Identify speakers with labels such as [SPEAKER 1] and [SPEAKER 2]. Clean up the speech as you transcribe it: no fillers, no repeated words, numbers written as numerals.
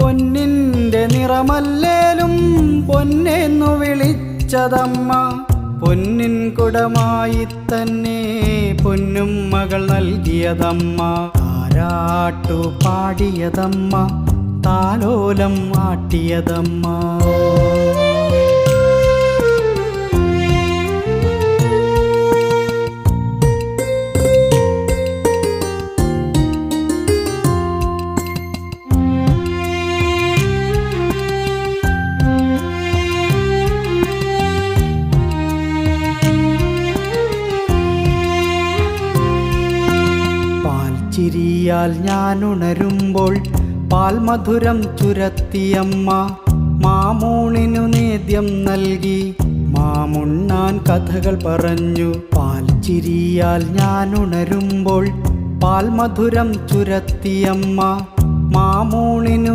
[SPEAKER 1] പൊന്നിൻ്റെ നിറമല്ലേലും പൊന്നെന്നു വിളിച്ചതമ്മ. പൊന്നിൻ കുടമായി തന്നെ പൊന്നും മകൾ നൽകിയതമ്മ. താരാട്ടു പാടിയതമ്മ, താലോലം ആട്ടിയതമ്മ. ചിരിയാൽ ഞാനുണരുമ്പോൾ പാൽമധുരം ചുരത്തിയമ്മ. മാമൂണിനു നേദ്യം നൽകി മാമുണ്ണാൻ കഥകൾ പറഞ്ഞു. പാൽച്ചിരിയാൽ ഞാനുണരുമ്പോൾ പാൽമധുരം ചുരത്തിയമ്മ. മാമൂണിനു